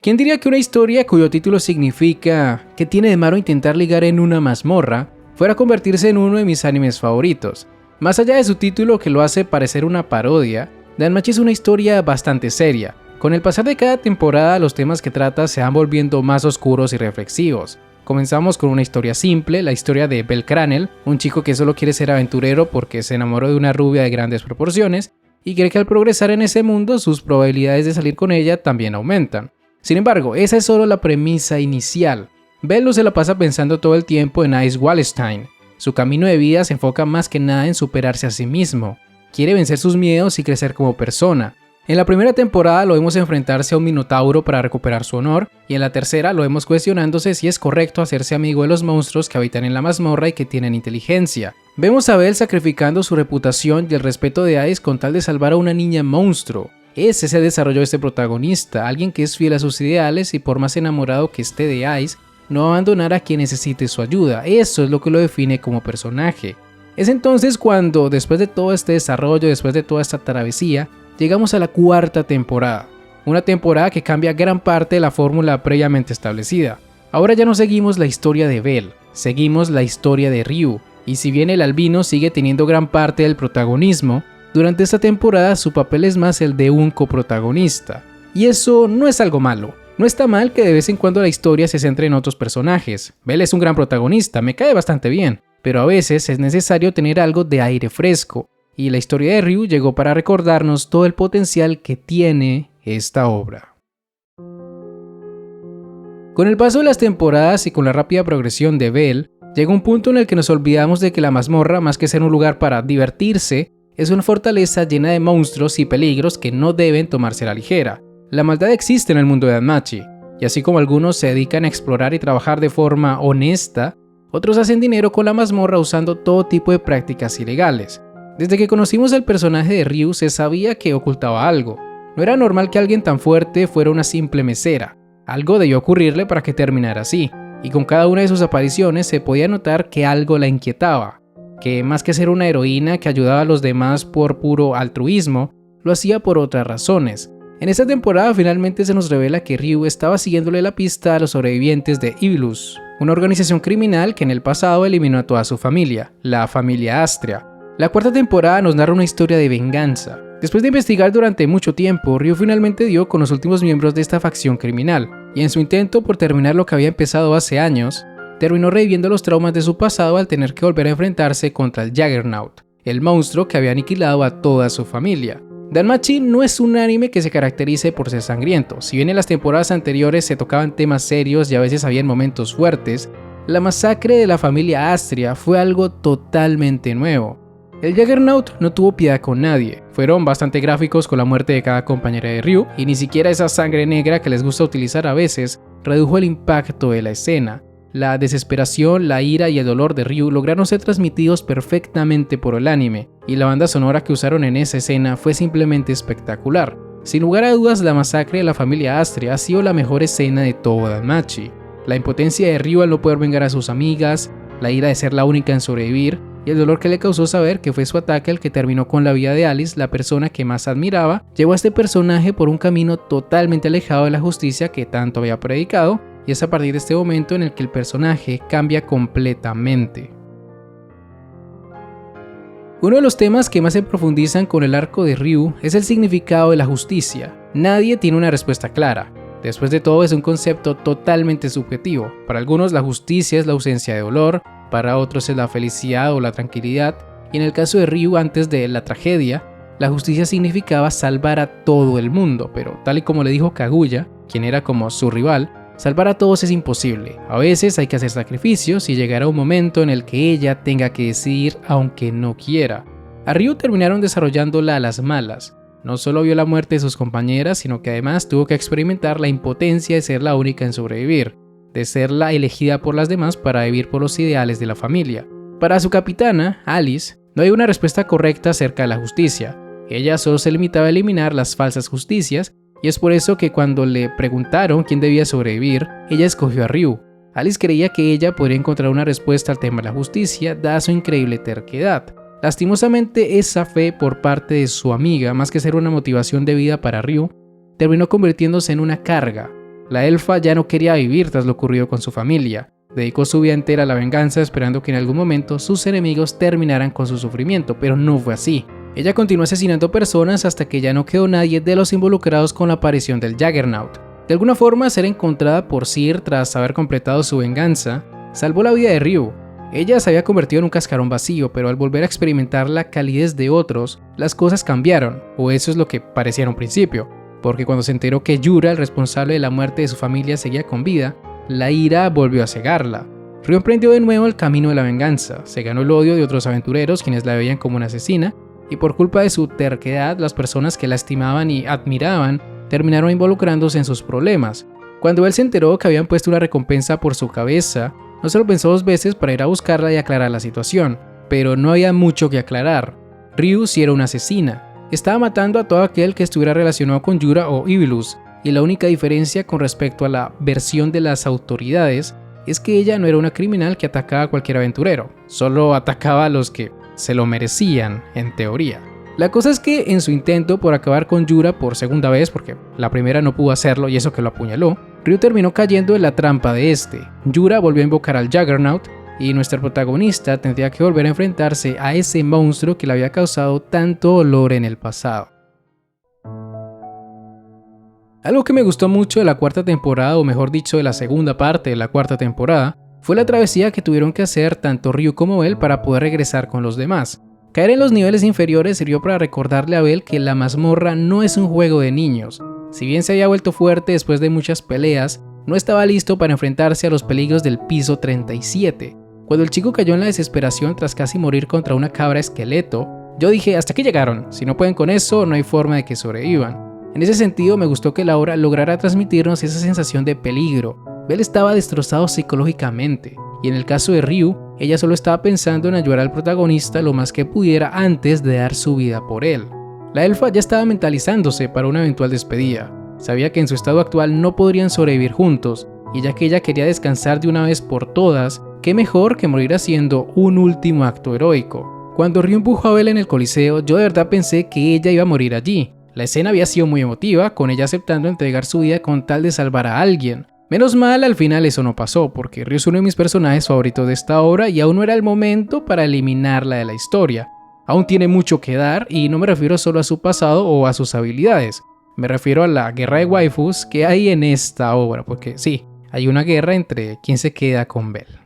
¿Quién diría que una historia cuyo título significa ¿qué tiene de malo intentar ligar en una mazmorra? Fuera a convertirse en uno de mis animes favoritos. Más allá de su título que lo hace parecer una parodia, Danmachi es una historia bastante seria. Con el pasar de cada temporada, los temas que trata se van volviendo más oscuros y reflexivos. Comenzamos con una historia simple, la historia de Bell Cranel, un chico que solo quiere ser aventurero porque se enamoró de una rubia de grandes proporciones y cree que al progresar en ese mundo sus probabilidades de salir con ella también aumentan. Sin embargo, esa es solo la premisa inicial. Bell no se la pasa pensando todo el tiempo en Ice Wallenstein. Su camino de vida se enfoca más que nada en superarse a sí mismo. Quiere vencer sus miedos y crecer como persona. En la primera temporada lo vemos enfrentarse a un minotauro para recuperar su honor, y en la tercera lo vemos cuestionándose si es correcto hacerse amigo de los monstruos que habitan en la mazmorra y que tienen inteligencia. Vemos a Bell sacrificando su reputación y el respeto de Ice con tal de salvar a una niña monstruo. Ese es el desarrollo de este protagonista, alguien que es fiel a sus ideales y por más enamorado que esté de Ice, no va a abandonar a quien necesite su ayuda. Eso es lo que lo define como personaje. Es entonces cuando, después de todo este desarrollo, después de toda esta travesía, llegamos a la cuarta temporada. Una temporada que cambia gran parte de la fórmula previamente establecida. Ahora ya no seguimos la historia de Bell, seguimos la historia de Ryu. Y si bien el albino sigue teniendo gran parte del protagonismo, durante esta temporada su papel es más el de un coprotagonista. Y eso no es algo malo. No está mal que de vez en cuando la historia se centre en otros personajes. Bell es un gran protagonista, me cae bastante bien, pero a veces es necesario tener algo de aire fresco. Y la historia de Ryu llegó para recordarnos todo el potencial que tiene esta obra. Con el paso de las temporadas y con la rápida progresión de Bell, llega un punto en el que nos olvidamos de que la mazmorra, más que ser un lugar para divertirse, es una fortaleza llena de monstruos y peligros que no deben tomarse a la ligera. La maldad existe en el mundo de Danmachi, y así como algunos se dedican a explorar y trabajar de forma honesta, otros hacen dinero con la mazmorra usando todo tipo de prácticas ilegales. Desde que conocimos al personaje de Ryu se sabía que ocultaba algo. No era normal que alguien tan fuerte fuera una simple mesera. Algo debió ocurrirle para que terminara así, y con cada una de sus apariciones se podía notar que algo la inquietaba, que más que ser una heroína que ayudaba a los demás por puro altruismo, lo hacía por otras razones. En esta temporada finalmente se nos revela que Ryu estaba siguiéndole la pista a los sobrevivientes de Iblus, una organización criminal que en el pasado eliminó a toda su familia, la familia Astria. La cuarta temporada nos narra una historia de venganza. Después de investigar durante mucho tiempo, Ryu finalmente dio con los últimos miembros de esta facción criminal, y en su intento por terminar lo que había empezado hace años, terminó reviviendo los traumas de su pasado al tener que volver a enfrentarse contra el Juggernaut, el monstruo que había aniquilado a toda su familia. Danmachi no es un anime que se caracterice por ser sangriento. Si bien en las temporadas anteriores se tocaban temas serios y a veces habían momentos fuertes, la masacre de la familia Astria fue algo totalmente nuevo. El Juggernaut no tuvo piedad con nadie, fueron bastante gráficos con la muerte de cada compañera de Ryu y ni siquiera esa sangre negra que les gusta utilizar a veces redujo el impacto de la escena. La desesperación, la ira y el dolor de Ryu lograron ser transmitidos perfectamente por el anime, y la banda sonora que usaron en esa escena fue simplemente espectacular. Sin lugar a dudas, la masacre de la familia Astria ha sido la mejor escena de todo Danmachi. La impotencia de Ryu al no poder vengar a sus amigas, la ira de ser la única en sobrevivir, y el dolor que le causó saber que fue su ataque el que terminó con la vida de Alice, la persona que más admiraba, llevó a este personaje por un camino totalmente alejado de la justicia que tanto había predicado, y es a partir de este momento en el que el personaje cambia completamente. Uno de los temas que más se profundizan con el arco de Ryu es el significado de la justicia. Nadie tiene una respuesta clara. Después de todo es un concepto totalmente subjetivo. Para algunos la justicia es la ausencia de dolor, para otros es la felicidad o la tranquilidad, y en el caso de Ryu antes de la tragedia, la justicia significaba salvar a todo el mundo, pero tal y como le dijo Kaguya, quien era como su rival, salvar a todos es imposible. A veces hay que hacer sacrificios y llegará un momento en el que ella tenga que decidir aunque no quiera. A Ryu terminaron desarrollándola a las malas. No solo vio la muerte de sus compañeras, sino que además tuvo que experimentar la impotencia de ser la única en sobrevivir, de ser la elegida por las demás para vivir por los ideales de la familia. Para su capitana, Alice, no hay una respuesta correcta acerca de la justicia. Ella solo se limitaba a eliminar las falsas justicias, y es por eso que cuando le preguntaron quién debía sobrevivir, ella escogió a Ryu. Alice creía que ella podría encontrar una respuesta al tema de la justicia, dada su increíble terquedad. Lastimosamente, esa fe por parte de su amiga, más que ser una motivación de vida para Ryu, terminó convirtiéndose en una carga. La elfa ya no quería vivir tras lo ocurrido con su familia. Dedicó su vida entera a la venganza, esperando que en algún momento sus enemigos terminaran con su sufrimiento, pero no fue así. Ella continuó asesinando personas hasta que ya no quedó nadie de los involucrados con la aparición del Juggernaut. De alguna forma, ser encontrada por Ciri tras haber completado su venganza salvó la vida de Ryu. Ella se había convertido en un cascarón vacío, pero al volver a experimentar la calidez de otros, las cosas cambiaron, o eso es lo que parecía en un principio, porque cuando se enteró que Yura, el responsable de la muerte de su familia, seguía con vida, la ira volvió a cegarla. Ryu emprendió de nuevo el camino de la venganza, se ganó el odio de otros aventureros quienes la veían como una asesina, y por culpa de su terquedad, las personas que la estimaban y admiraban terminaron involucrándose en sus problemas. Cuando él se enteró que habían puesto una recompensa por su cabeza, no se lo pensó dos veces para ir a buscarla y aclarar la situación, pero no había mucho que aclarar. Ryu sí era una asesina, estaba matando a todo aquel que estuviera relacionado con Yura o Ibilus, y la única diferencia con respecto a la versión de las autoridades es que ella no era una criminal que atacaba a cualquier aventurero, solo atacaba a los que se lo merecían, en teoría. La cosa es que en su intento por acabar con Yura por segunda vez, porque la primera no pudo hacerlo y eso que lo apuñaló, Ryu terminó cayendo en la trampa de este. Yura volvió a invocar al Juggernaut y nuestra protagonista tendría que volver a enfrentarse a ese monstruo que le había causado tanto dolor en el pasado. Algo que me gustó mucho de la cuarta temporada, o mejor dicho de la segunda parte de la cuarta temporada, fue la travesía que tuvieron que hacer tanto Ryu como Bell para poder regresar con los demás. Caer en los niveles inferiores sirvió para recordarle a Bell que la mazmorra no es un juego de niños. Si bien se había vuelto fuerte después de muchas peleas, no estaba listo para enfrentarse a los peligros del piso 37. Cuando el chico cayó en la desesperación tras casi morir contra una cabra esqueleto, yo dije, hasta aquí llegaron, si no pueden con eso, no hay forma de que sobrevivan. En ese sentido, me gustó que la obra lograra transmitirnos esa sensación de peligro. Bell estaba destrozado psicológicamente, y en el caso de Ryu, ella solo estaba pensando en ayudar al protagonista lo más que pudiera antes de dar su vida por él. La elfa ya estaba mentalizándose para una eventual despedida. Sabía que en su estado actual no podrían sobrevivir juntos, y ya que ella quería descansar de una vez por todas, qué mejor que morir haciendo un último acto heroico. Cuando Ryu empujó a Bell en el coliseo, yo de verdad pensé que ella iba a morir allí. La escena había sido muy emotiva, con ella aceptando entregar su vida con tal de salvar a alguien. Menos mal, al final eso no pasó, porque Ryu es uno de mis personajes favoritos de esta obra y aún no era el momento para eliminarla de la historia. Aún tiene mucho que dar y no me refiero solo a su pasado o a sus habilidades. Me refiero a la guerra de waifus que hay en esta obra, porque sí, hay una guerra entre quién se queda con Bell.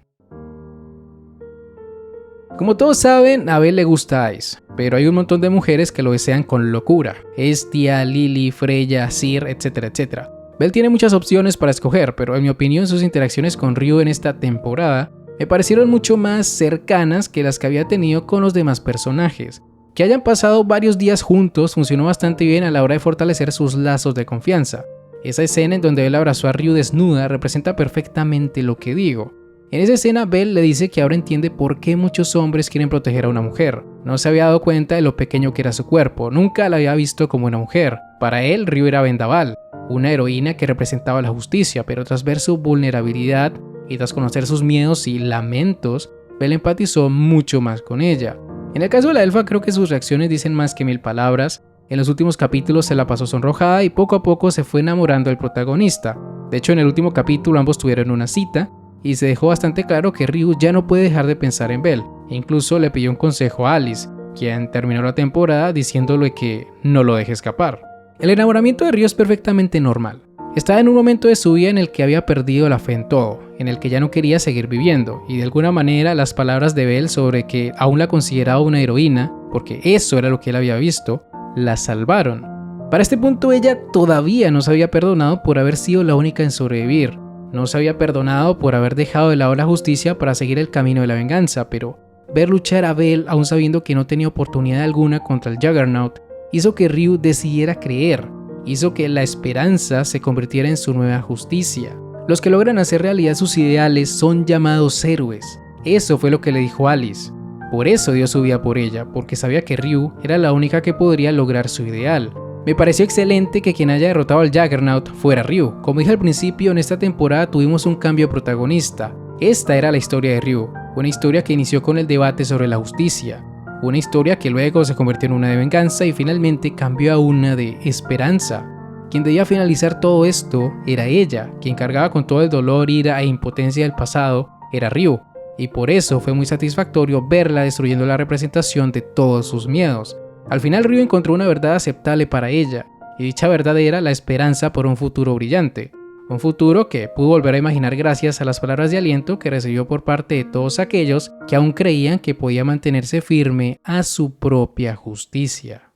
Como todos saben, a Bell le gusta Ice, pero hay un montón de mujeres que lo desean con locura. Estia, Lily, Freya, Cir, etcétera, etcétera. Bell tiene muchas opciones para escoger, pero en mi opinión sus interacciones con Ryu en esta temporada me parecieron mucho más cercanas que las que había tenido con los demás personajes. Que hayan pasado varios días juntos funcionó bastante bien a la hora de fortalecer sus lazos de confianza. Esa escena en donde Bell abrazó a Ryu desnuda representa perfectamente lo que digo. En esa escena Bell le dice que ahora entiende por qué muchos hombres quieren proteger a una mujer. No se había dado cuenta de lo pequeño que era su cuerpo, nunca la había visto como una mujer. Para él, Ryu era Vendaval, una heroína que representaba la justicia, pero tras ver su vulnerabilidad y tras conocer sus miedos y lamentos, Bell empatizó mucho más con ella. En el caso de la elfa, creo que sus reacciones dicen más que 1000 palabras. En los últimos capítulos se la pasó sonrojada y poco a poco se fue enamorando del protagonista. De hecho, en el último capítulo ambos tuvieron una cita y se dejó bastante claro que Ryu ya no puede dejar de pensar en Bell. E incluso le pidió un consejo a Alice, quien terminó la temporada diciéndole que no lo deje escapar. El enamoramiento de Ryu es perfectamente normal. Estaba en un momento de su vida en el que había perdido la fe en todo, en el que ya no quería seguir viviendo, y de alguna manera las palabras de Bell sobre que aún la consideraba una heroína, porque eso era lo que él había visto, la salvaron. Para este punto ella todavía no se había perdonado por haber sido la única en sobrevivir, no se había perdonado por haber dejado de lado la justicia para seguir el camino de la venganza, pero ver luchar a Bell aún sabiendo que no tenía oportunidad alguna contra el Juggernaut hizo que Ryu decidiera creer, hizo que la esperanza se convirtiera en su nueva justicia. Los que logran hacer realidad sus ideales son llamados héroes. Eso fue lo que le dijo Alice. Por eso dio su vida por ella, porque sabía que Ryu era la única que podría lograr su ideal. Me pareció excelente que quien haya derrotado al Juggernaut fuera Ryu. Como dije al principio, en esta temporada tuvimos un cambio de protagonista. Esta era la historia de Ryu, una historia que inició con el debate sobre la justicia. Una historia que luego se convirtió en una de venganza y finalmente cambió a una de esperanza. Quien debía finalizar todo esto era ella, quien cargaba con todo el dolor, ira e impotencia del pasado era Ryu, y por eso fue muy satisfactorio verla destruyendo la representación de todos sus miedos. Al final Ryu encontró una verdad aceptable para ella, y dicha verdad era la esperanza por un futuro brillante. Un futuro que pudo volver a imaginar gracias a las palabras de aliento que recibió por parte de todos aquellos que aún creían que podía mantenerse firme a su propia justicia.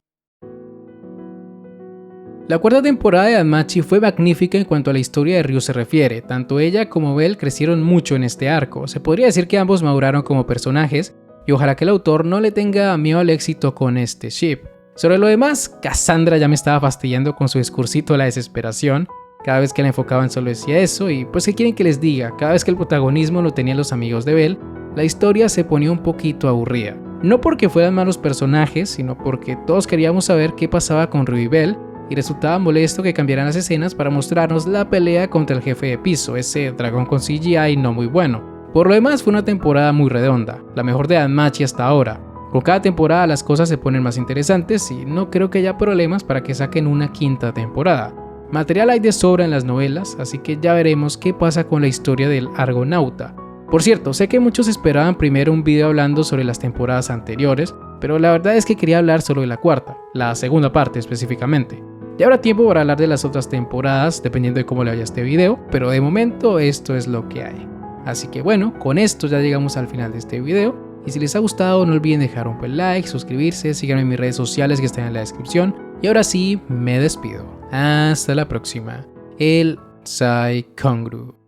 La cuarta temporada de Danmachi fue magnífica en cuanto a la historia de Ryu se refiere. Tanto ella como Bell crecieron mucho en este arco. Se podría decir que ambos maduraron como personajes y ojalá que el autor no le tenga miedo al éxito con este ship. Sobre lo demás, Cassandra ya me estaba fastidiando con su discursito de la desesperación. Cada vez que la enfocaban solo decía eso y pues ¿qué quieren que les diga? Cada vez que el protagonismo lo tenían los amigos de Bell, la historia se ponía un poquito aburrida. No porque fueran malos personajes, sino porque todos queríamos saber qué pasaba con Ryu y Bell y resultaba molesto que cambiaran las escenas para mostrarnos la pelea contra el jefe de piso, ese dragón con CGI no muy bueno. Por lo demás fue una temporada muy redonda, la mejor de Danmachi hasta ahora. Con cada temporada las cosas se ponen más interesantes y no creo que haya problemas para que saquen una quinta temporada. Material hay de sobra en las novelas, así que ya veremos qué pasa con la historia del Argonauta. Por cierto, sé que muchos esperaban primero un video hablando sobre las temporadas anteriores, pero la verdad es que quería hablar solo de la cuarta, la segunda parte específicamente. Ya habrá tiempo para hablar de las otras temporadas, dependiendo de cómo le vaya este video, pero de momento esto es lo que hay. Así que bueno, con esto ya llegamos al final de este video, y si les ha gustado no olviden dejar un buen like, suscribirse, síganme en mis redes sociales que están en la descripción, y ahora sí, me despido. Hasta la próxima. El Psy Congru.